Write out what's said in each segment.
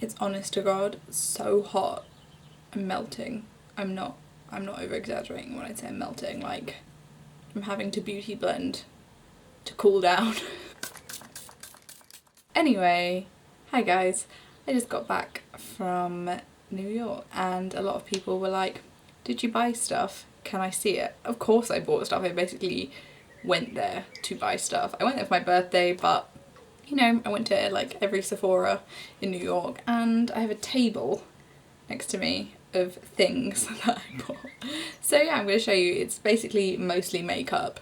It's honest to God so hot. I'm melting. I'm not over exaggerating when I say I'm melting. Like, I'm having to beauty blend to cool down. Anyway, hi guys. I just got back from New York and a lot of people were like, did you buy stuff? Can I see it? Of course I bought stuff. I basically went there to buy stuff. I went there for my birthday, but you know, I went to like every Sephora in New York and I have a table next to me of things that I bought. So yeah, I'm going to show you. It's basically mostly makeup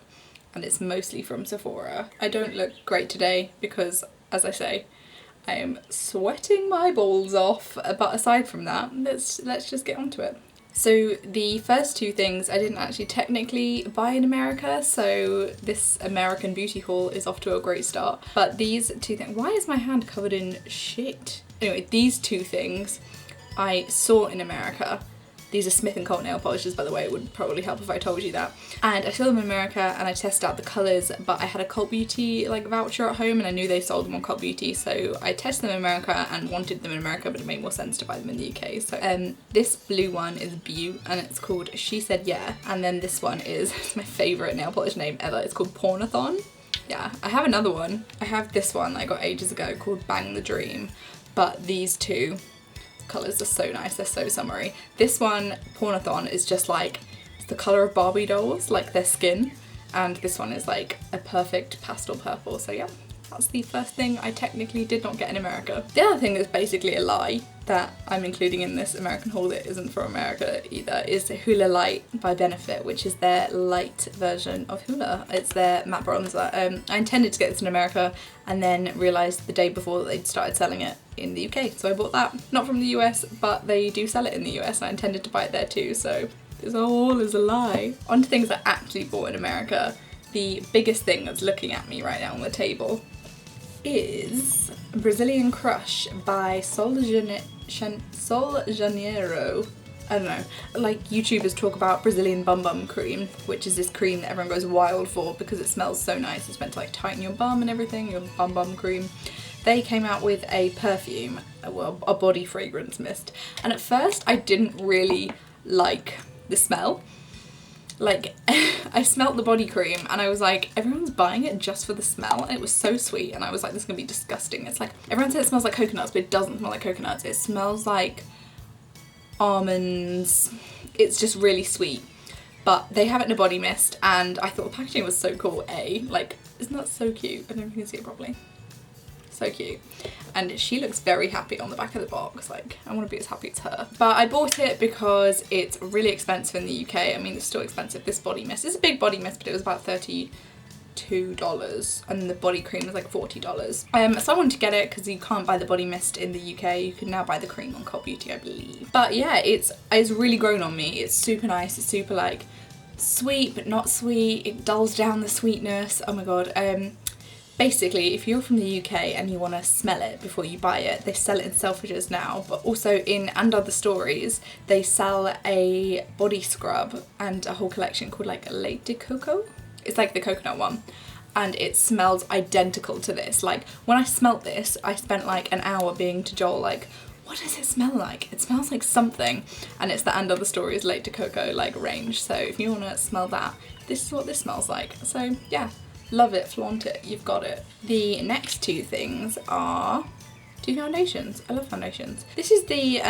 and it's mostly from Sephora. I don't look great today because, as I say, I am sweating my balls off, but aside from that, let's just get onto it. So the first two things I didn't actually technically buy in America, so this American beauty haul is off to a great start. But these two things, why is my hand covered in shit? Anyway, these two things I saw in America. These are Smith & Co nail polishes, by the way. It would probably help if I told you that. And I saw them in America and I tested out the colours, but I had a Cult Beauty like voucher at home and I knew they sold them on Cult Beauty, so I tested them in America and wanted them in America, but it made more sense to buy them in the UK. So this blue one is Beaut and it's called She Said Yeah. And then this one is it's my favourite nail polish name ever. It's called Pornathon. Yeah, I have another one. I have this one that I got ages ago called Bang the Dream, but these two colours are so nice, they're so summery. This one, Pornathon, is just like, it's the colour of Barbie dolls, like their skin, and this one is like a perfect pastel purple, so yeah, that's the first thing I technically did not get in America. The other thing that's basically a lie that I'm including in this American haul that isn't from America either is Hoola Light by Benefit, which is their light version of Hoola. It's their matte bronzer. I intended to get this in America and then realised the day before that they'd started selling it in the UK, so I bought that. Not from the US, but they do sell it in the US and I intended to buy it there too, so this all is a lie. On to things I actually bought in America. The biggest thing that's looking at me right now on the table is Brazilian Crush by Sol Janeiro. I don't know, like YouTubers talk about Brazilian bum bum cream, which is this cream that everyone goes wild for because it smells so nice. It's meant to like tighten your bum and everything, your bum bum cream. They came out with a perfume, well, a body fragrance mist, and at first I didn't really like the smell. Like, I smelt the body cream and I was like, everyone's buying it just for the smell, and it was so sweet, and I was like, this is gonna be disgusting. It's like, everyone says it smells like coconuts, but it doesn't smell like coconuts. It smells like almonds. It's just really sweet. But they have it in a body mist and I thought the packaging was so cool. Like, isn't that so cute? I don't know if you can see it properly. So cute. And she looks very happy on the back of the box. Like, I want to be as happy as her. But I bought it because it's really expensive in the UK. I mean, it's still expensive. This body mist, it's a big body mist, but it was about $32 and the body cream was like $40. So I wanted to get it because you can't buy the body mist in the UK. You can now buy the cream on Cult Beauty, I believe. But yeah, it's really grown on me. It's super nice. It's super like sweet but not sweet. It dulls down the sweetness. Oh my god. Basically, if you're from the UK and you want to smell it before you buy it, they sell it in Selfridges now, but also in and other stores, they sell a body scrub and a whole collection called like Lait de Coco. It's like the coconut one, and it smells identical to this. Like, when I smelt this, I spent like an hour being to Joel like, what does it smell like? It smells like something, and it's the And Other Stories Lait de Coco like range, so if you want to smell that, this is what this smells like. So yeah. Love it, flaunt it, you've got it. The next two things are two foundations. I love foundations. This is the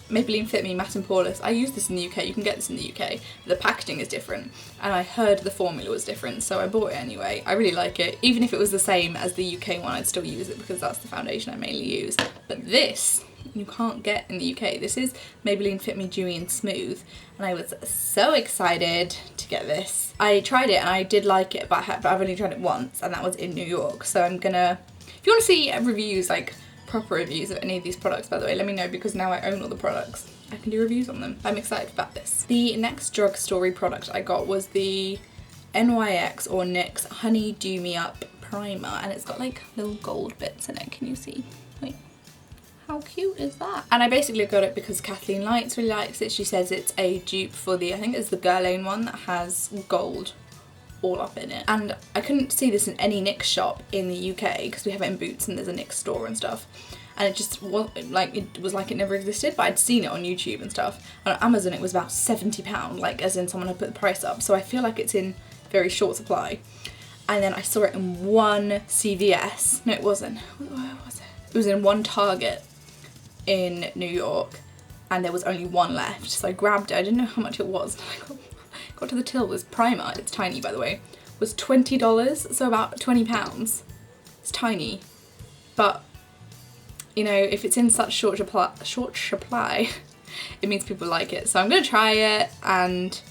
Maybelline Fit Me Matte and Poreless. I use this in the UK, you can get this in the UK. The packaging is different, and I heard the formula was different, so I bought it anyway. I really like it. Even if it was the same as the UK one, I'd still use it because that's the foundation I mainly use. But this, you can't get in the UK. This is Maybelline Fit Me Dewy and Smooth, and I was so excited to get this. I tried it and I did like it, but I've only tried it once, and that was in New York. So I'm gonna, if you want to see reviews, like proper reviews of any of these products, by the way, let me know, because now I own all the products. I can do reviews on them. I'm excited about this. The next Drugstore product I got was the NYX or NYX Honey Dew Me Up Primer, and it's got like little gold bits in it. Can you see? Wait. How cute is that? And I basically got it because Kathleen Lights really likes it. She says it's a dupe for the, I think it's the Guerlain one that has gold all up in it. And I couldn't see this in any NYX shop in the UK because we have it in Boots and there's a NYX store and stuff. and it just wasn't like, it was like it never existed, but I'd seen it on YouTube and stuff, and on Amazon it was about £70, like as in someone had put the price up, so I feel like it's in very short supply. And then I saw it in one CVS, no it wasn't, where was it? It was in one Target in New York, and there was only one left, so I grabbed it. I didn't know how much it was. I got to the till, this primer, it's tiny by the way, was $20, so about £20. It's tiny, but you know, if it's in such short supply, it means people like it. So I'm gonna try it and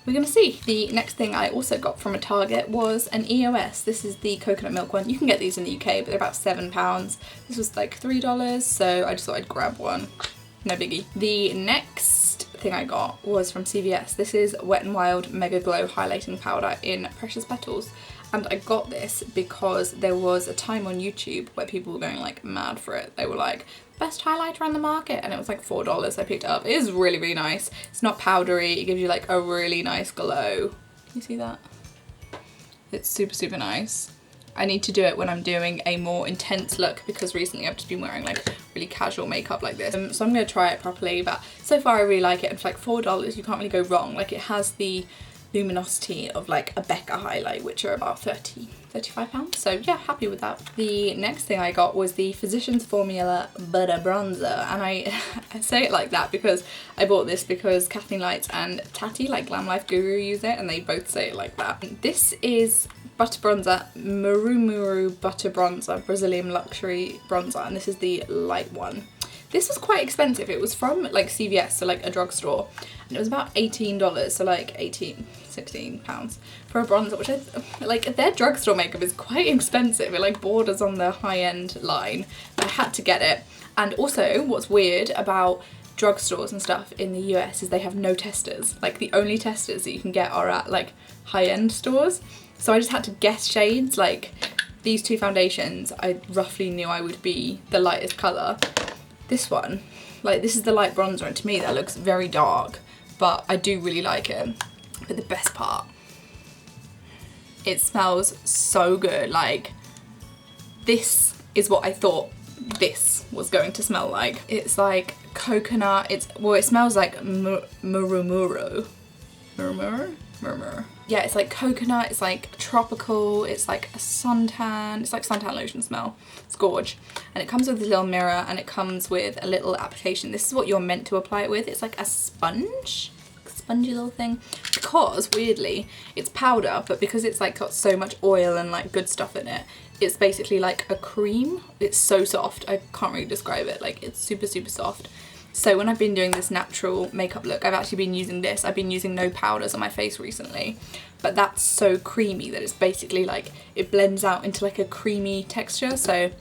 we're gonna see. The next thing I also got from a Target was an EOS. This is the coconut milk one. You can get these in the UK, but they're about £7. This was like $3, so I just thought I'd grab one. No biggie. The next thing I got was from CVS. This is Wet n Wild Mega Glow Highlighting Powder in Precious Petals. And I got this because there was a time on YouTube where people were going like mad for it. They were like, best highlighter on the market, and it was like $4. I picked it up. It is really, really nice. It's not powdery. It gives you like a really nice glow. Can you see that? It's super, super nice. I need to do it when I'm doing a more intense look, because recently I've just been wearing like really casual makeup like this. So I'm going to try it properly, but so far I really like it. And for like $4, you can't really go wrong. Like, it has the luminosity of like a Becca highlight, which are about £35. So yeah, happy with that. The next thing I got was the Physicians Formula Butter Bronzer, and I say it like that because I bought this because Kathleen Lights and Tati, like Glam Life Guru, use it, and they both say it like that. This is Butter Bronzer, Muru Butter Bronzer, Brazilian Luxury Bronzer, and this is the light one. This was quite expensive. It was from like CVS, so like a drugstore, and it was about $18, so like £16 for a bronzer, which I like, their drugstore makeup is quite expensive. It like borders on the high-end line, but I had to get it. And also, what's weird about drugstores and stuff in the US is they have no testers. Like, the only testers that you can get are at like high-end stores. So I just had to guess shades. Like, these two foundations, I roughly knew I would be the lightest colour. This one, like, this is the light bronzer, and to me that looks very dark, but I do really like it. But the best part, it smells so good. Like, this is what I thought this was going to smell like. It's like coconut, it smells like murumuru. Yeah, it's like coconut, it's like tropical, it's like a suntan, it's like suntan lotion smell. It's gorge. And it comes with a little mirror, and it comes with a little application. This is what you're meant to apply it with. It's like a sponge, spongy little thing, because weirdly it's powder, but because it's like got so much oil and like good stuff in it, it's basically like a cream. It's so soft, I can't really describe it. Like, it's super, super soft. So when I've been doing this natural makeup look, I've actually been using this. I've been using no powders on my face recently, but that's so creamy that it's basically like, it blends out into like a creamy texture. So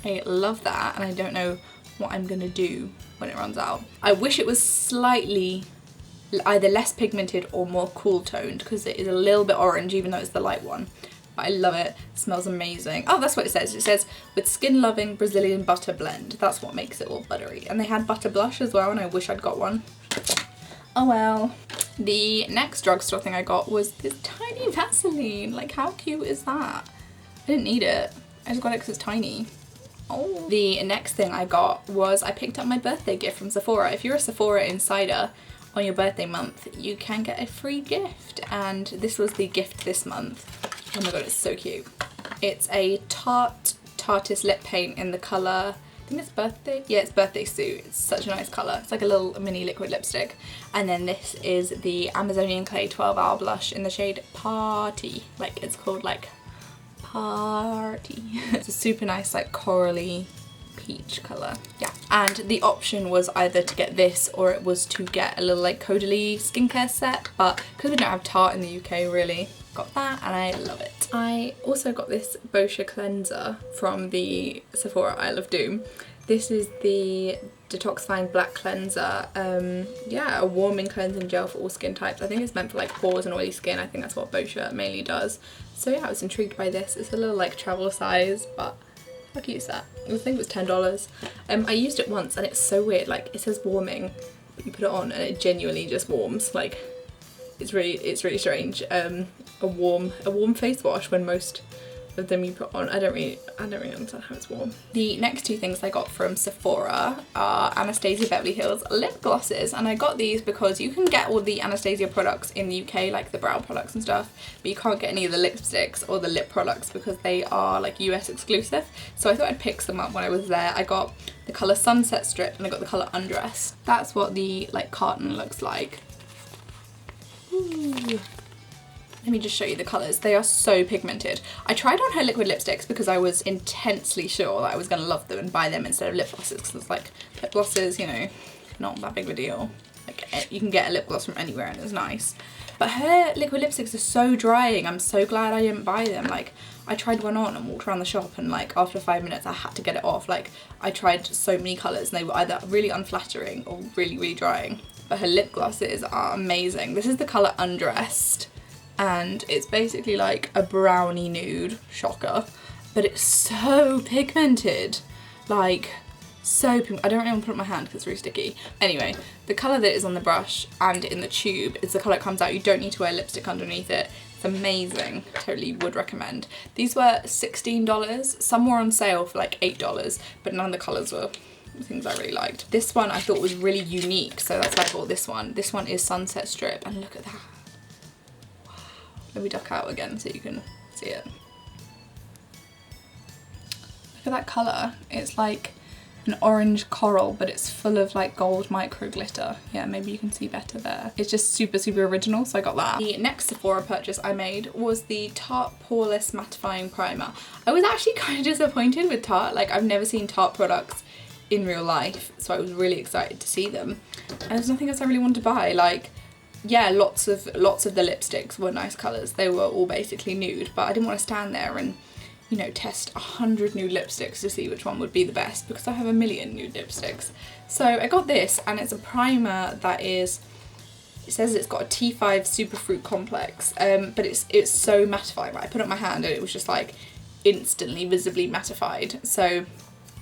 I love that, and I don't know what I'm gonna do when it runs out. I wish it was slightly either less pigmented or more cool toned, because it is a little bit orange even though it's the light one. But I love it. It smells amazing. Oh, that's what it says. It says, with skin loving Brazilian butter blend. That's what makes it all buttery. And they had butter blush as well, and I wish I'd got one. Oh well. The next drugstore thing I got was this tiny Vaseline. Like, how cute is that? I didn't need it. I just got it because it's tiny. Oh. The next thing I got was, I picked up my birthday gift from Sephora. If you're a Sephora insider, on your birthday month, you can get a free gift, and this was the gift this month. Oh my god, it's so cute. It's a Tarte lip paint in the colour, I think it's Birthday? Yeah, it's Birthday Suit. It's such a nice colour. It's like a little mini liquid lipstick. And then this is the Amazonian Clay 12-hour blush in the shade Party. Like, it's called like Party. It's a super nice like corally peach colour. Yeah, and the option was either to get this or it was to get a little like Caudalie skincare set, but because we don't have Tarte in the UK really, got that and I love it. I also got this Boscia cleanser from the Sephora Isle of Doom. This is the detoxifying black cleanser. Yeah, a warming cleansing gel for all skin types. I think it's meant for like pores and oily skin. I think that's what Boscia mainly does. So yeah, I was intrigued by this. It's a little like travel size, but how cute is that? I think it was $10. I used it once and it's so weird. Like, it says warming, but you put it on and it genuinely just warms. Like, it's really strange. A warm face wash when most of them you put on. I don't really understand how it's worn. The next two things I got from Sephora are Anastasia Beverly Hills lip glosses, and I got these because you can get all the Anastasia products in the UK, like the brow products and stuff, but you can't get any of the lipsticks or the lip products because they are like US exclusive. So I thought I'd pick some up when I was there. I got the colour Sunset Strip and I got the colour Undress. That's what the like carton looks like. Ooh. Let me just show you the colours. They are so pigmented. I tried on her liquid lipsticks because I was intensely sure that I was going to love them and buy them instead of lip glosses, because it's like lip glosses, you know, not that big of a deal. Like, you can get a lip gloss from anywhere and it's nice. But her liquid lipsticks are so drying. I'm so glad I didn't buy them. Like, I tried one on and walked around the shop and like after 5 minutes I had to get it off. Like, I tried so many colours and they were either really unflattering or really, really drying. But her lip glosses are amazing. This is the colour Undressed, and it's basically like a brownie nude, shocker, but it's so pigmented, like so I don't really want to put it on my hand because it's really sticky. Anyway, the colour that is on the brush and in the tube is the colour it comes out. You don't need to wear lipstick underneath it. It's amazing. Totally would recommend. These were $16. Some were on sale for like $8, but none of the colours were things I really liked. This one I thought was really unique, so that's why I bought this one. This one is Sunset Strip, and look at that. Wow. Let me duck out again so you can see it. Look at that colour. It's like an orange coral, but it's full of like gold micro glitter. Yeah, maybe you can see better there. It's just super, super original, so I got that. The next Sephora purchase I made was the Tarte Poreless Mattifying Primer. I was actually kind of disappointed with Tarte. Like, I've never seen Tarte products in real life, so I was really excited to see them. And there's nothing else I really wanted to buy. Like, yeah, lots of the lipsticks were nice colours. They were all basically nude, but I didn't want to stand there and, you know, test 100 nude lipsticks to see which one would be the best, because I have a million nude lipsticks. So I got this, and it's a primer that is, it says it's got a T5 Superfruit Complex, but it's so mattifying. Like, I put it on my hand and it was just like instantly visibly mattified. So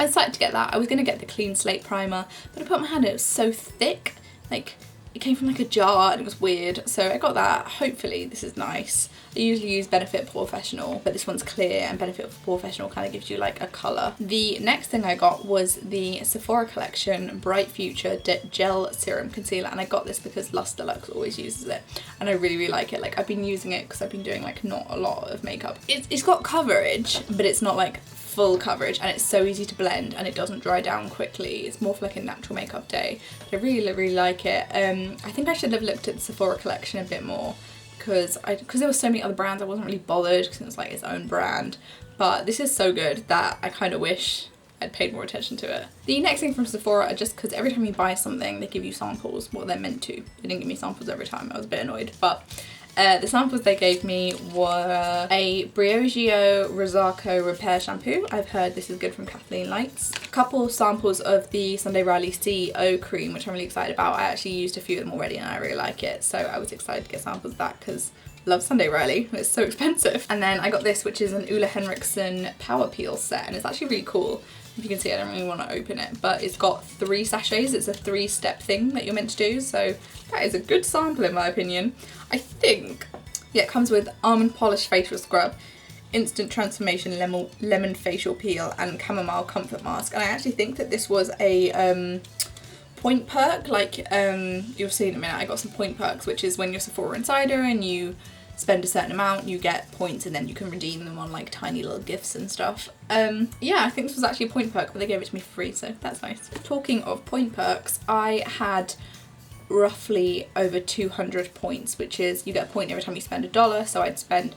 I decided to get that. I was going to get the Clean Slate primer, but I put it on my hand and it was so thick. Like, it came from like a jar and it was weird. So I got that. Hopefully this is nice. I usually use Benefit Professional, but this one's clear, and Benefit Professional kind of gives you like a colour. The next thing I got was the Sephora Collection Bright Future Gel Serum Concealer, and I got this because Luster Lux always uses it, and I really, really like it. Like, I've been using it because I've been doing like not a lot of makeup. It's got coverage, but it's not like full coverage, and it's so easy to blend and it doesn't dry down quickly. It's more for like a natural makeup day. I really, really like it. I think I should have looked at the Sephora collection a bit more, because there were so many other brands I wasn't really bothered because it was like its own brand. But this is so good that I kind of wish I'd paid more attention to it. The next thing from Sephora are just because every time you buy something they give you samples, what they're meant to. They didn't give me samples every time. I was a bit annoyed, but the samples they gave me were a Briogeo Rosacco Repair Shampoo. I've heard this is good from Kathleen Lights. A couple samples of the Sunday Riley CO cream, which I'm really excited about. I actually used a few of them already and I really like it, so I was excited to get samples of that because I love Sunday Riley. It's so expensive. And then I got this, which is an Ulla Henriksen Power Peel set, and it's actually really cool. If you can see, I don't really want to open it, but it's got 3 sachets. It's a 3-step thing that you're meant to do, so that is a good sample in my opinion. I think, yeah, it comes with Almond Polish Facial Scrub, Instant Transformation Lemon Facial Peel, and Chamomile Comfort Mask. And I actually think that this was a point perk, like you'll see in a minute. I got some point perks, which is when you're Sephora Insider and you spend a certain amount, you get points, and then you can redeem them on like tiny little gifts and stuff. Yeah, I think this was actually a point perk, but they gave it to me for free, so that's nice. Talking of point perks, I had roughly over 200 points, which is, you get a point every time you spend $1, so I'd spend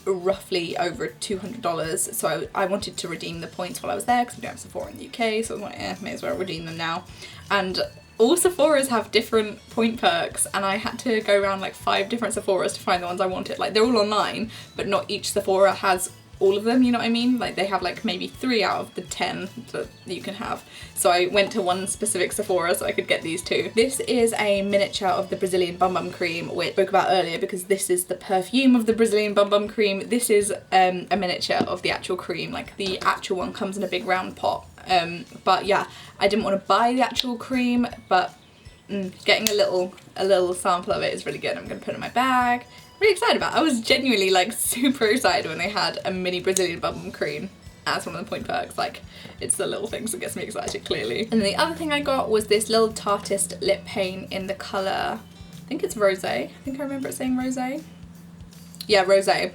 roughly over $200. So I wanted to redeem the points while I was there because we don't have Sephora in the UK, so I was like, may as well redeem them now. And all Sephoras have different point perks, and I had to go around like 5 different Sephoras to find the ones I wanted. Like, they're all online, but not each Sephora has all of them, you know what I mean? Like, they have like maybe 3 out of the 10 that you can have. So I went to one specific Sephora so I could get these 2. This is a miniature of the Brazilian Bum Bum Cream, which I spoke about earlier, because this is the perfume of the Brazilian Bum Bum Cream. This is a miniature of the actual cream. Like, the actual one comes in a big round pot. But yeah, I didn't want to buy the actual cream, but getting a little sample of it is really good. I'm going to put it in my bag really excited about. I was genuinely like super excited when they had a mini Brazilian bubble cream as one of the point perks. Like, it's the little things that gets me excited, clearly. And the other thing I got was this little Tartist lip paint in the colour, I think it's rosé. I think I remember it saying rosé. Yeah, rosé.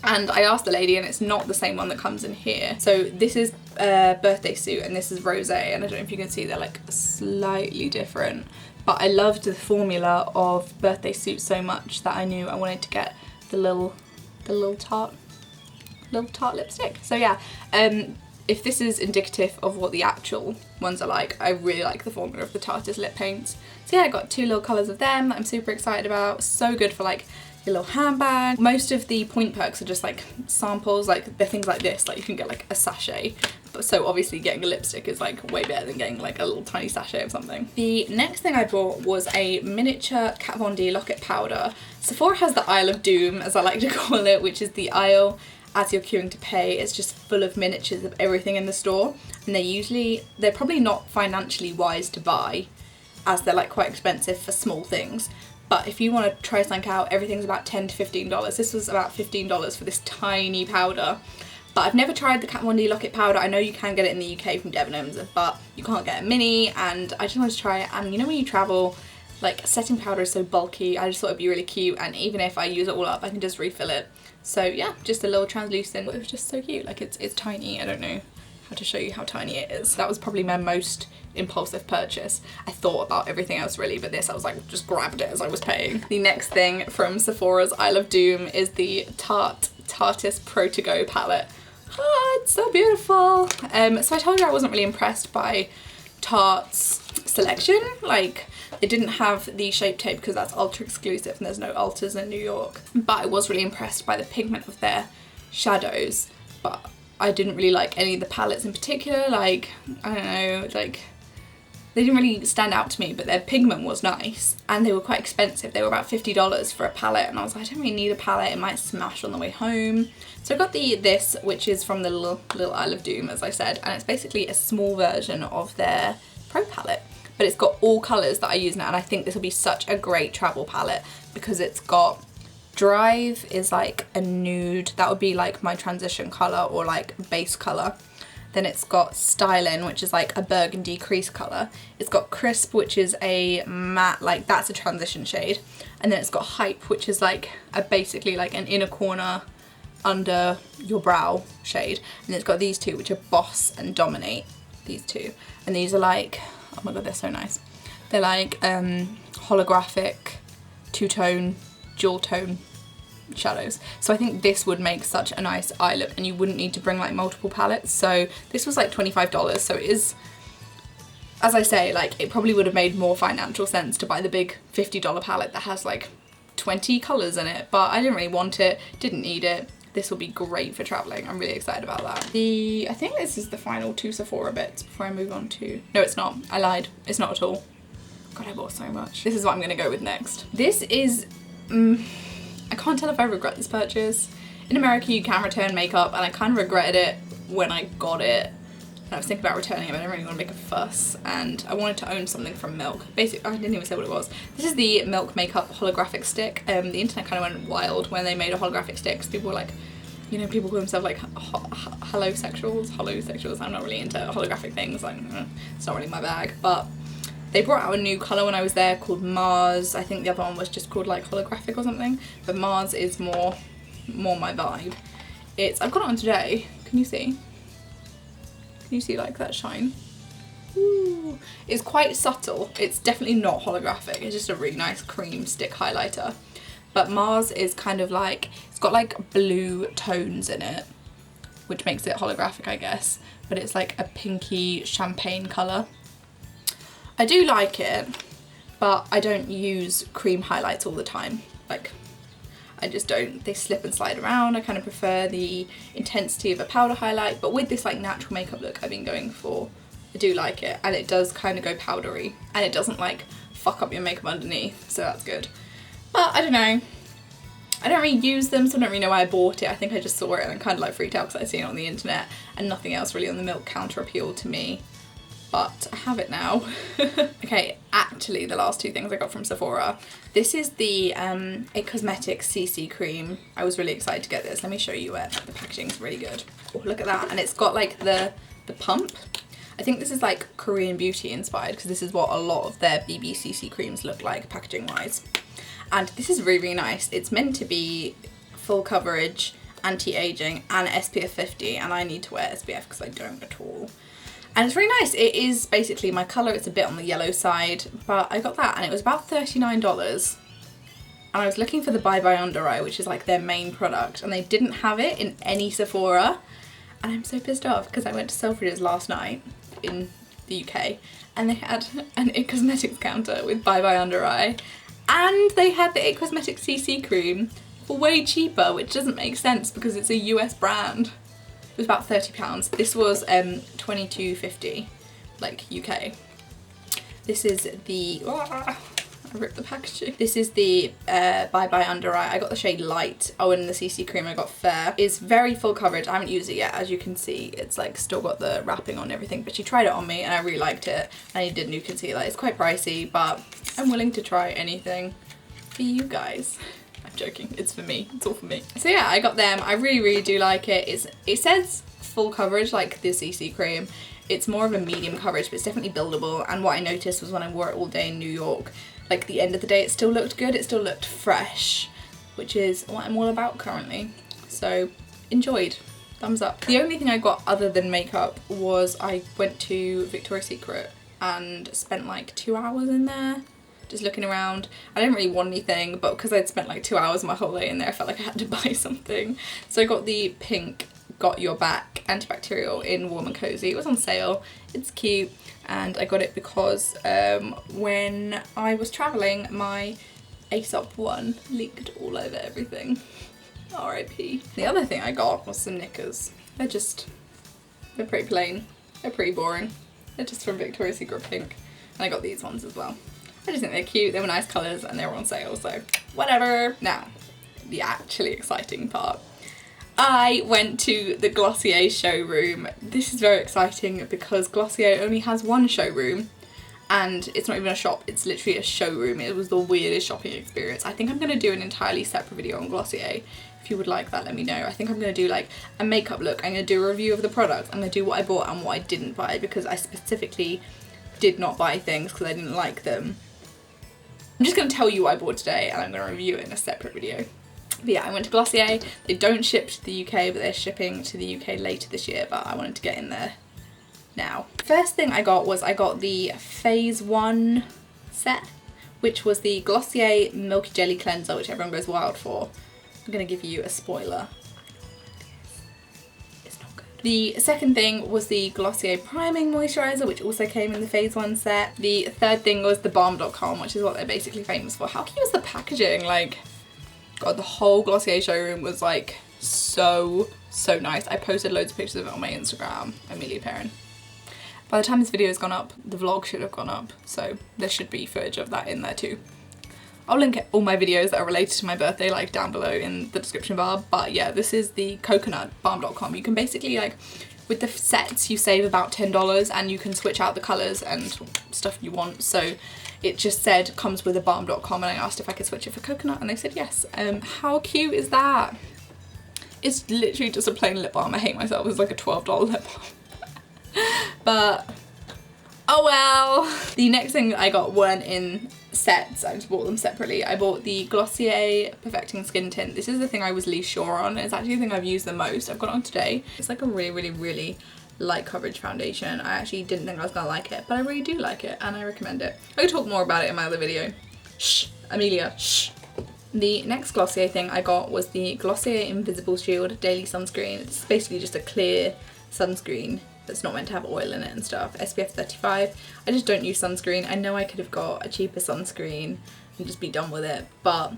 And I asked the lady, and it's not the same one that comes in here. So this is birthday suit and this is rosé, and I don't know if you can see they're like slightly different. But I loved the formula of birthday suit so much that I knew I wanted to get the little Tarte lipstick. So yeah, if this is indicative of what the actual ones are like, I really like the formula of the Tarte's lip paints. So yeah, I got 2 little colours of them that I'm super excited about. So good for like your little handbag. Most of the point perks are just like samples, like they're things like this, like you can get like a sachet. But so obviously getting a lipstick is like way better than getting like a little tiny sachet of something. The next thing I bought was a miniature Kat Von D locket powder. Sephora has the Isle of Doom, as I like to call it, which is the aisle as you're queuing to pay. It's just full of miniatures of everything in the store, and they're probably not financially wise to buy, as they're like quite expensive for small things. But if you want to try something out, everything's about $10 to $15. This was about $15 for this tiny powder. But I've never tried the Kat Von D locket powder. I know you can get it in the UK from Debenhams, but you can't get a mini, and I just wanted to try it. And you know when you travel, like setting powder is so bulky, I just thought it'd be really cute, and even if I use it all up, I can just refill it. So yeah, just a little translucent. It was just so cute. Like it's tiny. I don't know how to show you how tiny it is. That was probably my most impulsive purchase. I thought about everything else really, but this I was like, just grabbed it as I was paying. The next thing from Sephora's Isle of Doom is the Tarte's Pro To Go palette. Oh, it's so beautiful. So I told you I wasn't really impressed by Tarte's selection. Like, they didn't have the Shape Tape because that's ultra exclusive and there's no Ultras in New York. But I was really impressed by the pigment of their shadows. But I didn't really like any of the palettes in particular. Like, I don't know, like, they didn't really stand out to me, but their pigment was nice. And they were quite expensive. They were about $50 for a palette. And I was like, I don't really need a palette. It might smash on the way home. So I got this, which is from the little Isle of Doom, as I said. And it's basically a small version of their Pro palette. But it's got all colours that I use now, and I think this will be such a great travel palette because it's got Drive is like a nude, that would be like my transition colour or like base colour. Then it's got Styling, which is like a burgundy crease colour. It's got Crisp, which is a matte, like that's a transition shade. And then it's got Hype, which is like basically like an inner corner under your brow shade. And it's got these two, which are Boss and Dominate, these two. And these are like, oh my god, they're so nice. They're like holographic, two-tone, dual-tone shadows. So I think this would make such a nice eye look, and you wouldn't need to bring like multiple palettes. So this was like $25, so it is, as I say, like it probably would have made more financial sense to buy the big $50 palette that has like 20 colours in it, but I didn't really want it, didn't need it. This will be great for travelling. I'm really excited about that. I think this is the final 2 Sephora bits before I move on to... No, it's not. I lied. It's not at all. God, I bought so much. This is what I'm going to go with next. This is... I can't tell if I regret this purchase. In America, you can return makeup, and I kind of regretted it when I got it. And I was thinking about returning it, but I didn't really want to make a fuss, and I wanted to own something from Milk. Basically, I didn't even say what it was. This is the Milk Makeup holographic stick. The internet kind of went wild when they made a holographic stick, because people were like, you know, people call themselves like holosexuals. I'm not really into holographic things, like, it's not really my bag, but they brought out a new colour when I was there called Mars. I think the other one was just called like holographic or something, but Mars is more my vibe. I've got it on today, can you see? Can you see like that shine? Ooh. It's quite subtle. It's definitely not holographic. It's just a really nice cream stick highlighter. But Mars is kind of like, it's got like blue tones in it, which makes it holographic, I guess. But it's like a pinky champagne colour. I do like it, but I don't use cream highlights all the time. Like, I just don't. They slip and slide around. I kind of prefer the intensity of a powder highlight, but with this like natural makeup look I've been going for, I do like it, and it does kind of go powdery, and it doesn't like fuck up your makeup underneath, so that's good. But I don't know, I don't really use them, so I don't really know why I bought it. I think I just saw it and kind of like freaked out because I'd seen it on the internet, and nothing else really on the Milk counter appealed to me. but I have it now. Okay, actually the last two things I got from Sephora. This is the It Cosmetics CC cream. I was really excited to get this. Let me show you it. The packaging's really good. Oh, look at that. And it's got like the pump. I think this is like Korean beauty inspired, because this is what a lot of their BBCC creams look like packaging wise. And this is really, really nice. It's meant to be full coverage, anti-aging and SPF 50, and I need to wear SPF because I don't at all. And it's really nice. It is basically my colour. It's a bit on the yellow side, but I got that and it was about $39. And I was looking for the Bye Bye Under Eye, which is like their main product, and they didn't have it in any Sephora. And I'm so pissed off because I went to Selfridges last night in the UK and they had an It Cosmetics counter with Bye Bye Under Eye, and they had the It Cosmetics CC cream for way cheaper, which doesn't make sense because it's a US brand. It was about £30. This was $22.50, like UK. This is the, I ripped the packaging. This is the Bye Bye Under Eye. I got the shade Light. Oh, and the CC cream I got Fair. It's very full coverage. I haven't used it yet. As you can see, it's like still got the wrapping on and everything, but she tried it on me and I really liked it. I needed a new concealer. It's quite pricey, but I'm willing to try anything for you guys. I'm joking, it's for me, it's all for me. So yeah, I got them. I really, really do like it. It says full coverage like the CC cream. It's more of a medium coverage, but it's definitely buildable. And what I noticed was when I wore it all day in New York, like the end of the day, it still looked good. It still looked fresh, which is what I'm all about currently. So enjoyed, thumbs up. The only thing I got other than makeup was I went to Victoria's Secret and spent like 2 hours in there, just looking around. I didn't really want anything, but because I'd spent like 2 hours my whole day in there, I felt like I had to buy something. So I got the pink Got Your Back antibacterial in Warm and Cozy. It was on sale, it's cute, and I got it because when I was travelling, my Aesop one leaked all over everything. R.I.P. The other thing I got was some knickers. They're pretty plain, they're pretty boring. They're just from Victoria's Secret pink, and I got these ones as well. I just think they're cute, they were nice colours and they were on sale, so whatever. Now, the actually exciting part. I went to the Glossier showroom. This is very exciting because Glossier only has one showroom and it's not even a shop, it's literally a showroom. It was the weirdest shopping experience. I think I'm going to do an entirely separate video on Glossier. If you would like that, let me know. I think I'm going to do like a makeup look. I'm going to do a review of the products. I'm going to do what I bought and what I didn't buy because I specifically did not buy things because I didn't like them. I'm just going to tell you what I bought today and I'm going to review it in a separate video. But yeah, I went to Glossier. They don't ship to the UK, but they're shipping to the UK later this year, but I wanted to get in there now. First thing I got was I got the Phase 1 set, which was the Glossier Milky Jelly Cleanser, which everyone goes wild for. I'm going to give you a spoiler. It's not good. The second thing was the Glossier Priming Moisturiser, which also came in the Phase 1 set. The third thing was the balm.com, which is what they're basically famous for. How cute is the packaging? Like, God, the whole Glossier showroom was like so nice. I posted loads of pictures of it on my Instagram, Amelia. By the time this video has gone up, the vlog should have gone up, so there should be footage of that in there too. I'll link all my videos that are related to my birthday like down below in the description bar, but yeah, this is the coconut balm.com. You can basically like, with the sets you save about $10 and you can switch out the colours and stuff you want, so it just said comes with a balm.com and I asked if I could switch it for coconut and they said yes. How cute is that? It's literally just a plain lip balm. I hate myself, it's like a $12 lip balm. But, oh well. The next thing I got weren't in sets, I just bought them separately. I bought the Glossier Perfecting Skin Tint. This is the thing I was least sure on. It's actually the thing I've used the most. I've got it on today. It's like a really light coverage foundation. I actually didn't think I was gonna like it, but I really do like it and I recommend it. I'll talk more about it in my other video. Shh, Amelia, shh. The next Glossier thing I got was the Glossier Invisible Shield Daily Sunscreen. It's basically just a clear sunscreen that's not meant to have oil in it and stuff. SPF 35. I just don't use sunscreen. I know I could have got a cheaper sunscreen and just be done with it, but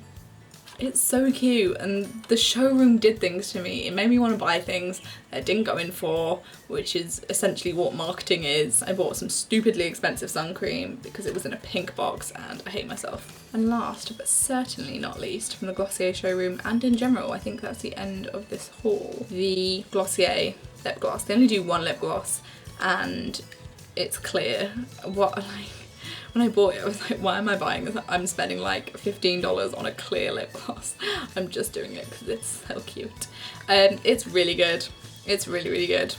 it's so cute and the showroom did things to me. It made me want to buy things that I didn't go in for, which is essentially what marketing is. I bought some stupidly expensive sun cream because it was in a pink box and I hate myself. And last but certainly not least, from the Glossier showroom and in general, I think that's the end of this haul, the Glossier lip gloss. They only do one lip gloss and it's clear. What, like, when I bought it, I was like, why am I buying this? I'm spending like $15 on a clear lip gloss. I'm just doing it because it's so cute. It's really good. It's really, really good.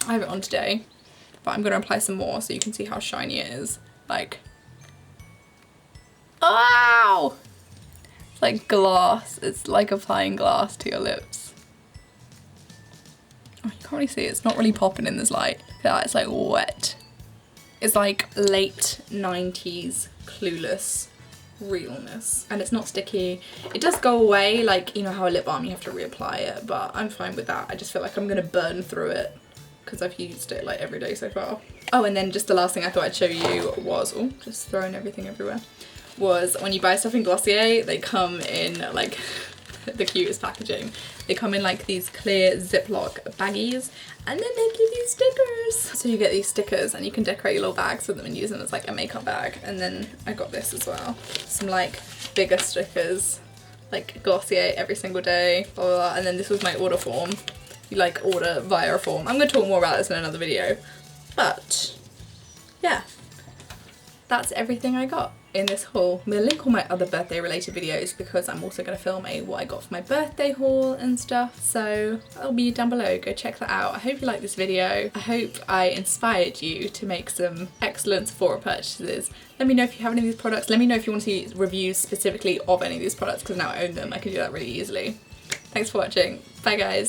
I have it on today, but I'm gonna apply some more so you can see how shiny it is. Like, ow! It's like glass. It's like applying glass to your lips. Oh, you can't really see it. It's not really popping in this light. Look at that, it's like wet. It's like late 90s Clueless realness, and it's not sticky. It does go away, like, you know how a lip balm you have to reapply it, but I'm fine with that. I just feel like I'm gonna burn through it because I've used it like every day so far. Oh, and then just the last thing I thought I'd show you was, oh, just throwing everything everywhere, was when you buy stuff in Glossier, they come in like the cutest packaging. They come in like these clear Ziploc baggies, and then they give you stickers. So you get these stickers and you can decorate your little bags with them and use them as like a makeup bag. And then I got this as well. Some like bigger stickers, like Glossier every single day, blah, blah, blah. And then this was my order form. You like order via a form. I'm gonna talk more about this in another video. But yeah, that's everything I got in this haul. I'm gonna link all my other birthday related videos because I'm also gonna film a what I got for my birthday haul and stuff, so that'll be down below. Go check that out. I hope you liked this video. I hope I inspired you to make some excellent Sephora purchases. Let me know if you have any of these products. Let me know if you want to see reviews specifically of any of these products, because now I own them. I can do that really easily. Thanks for watching. Bye guys.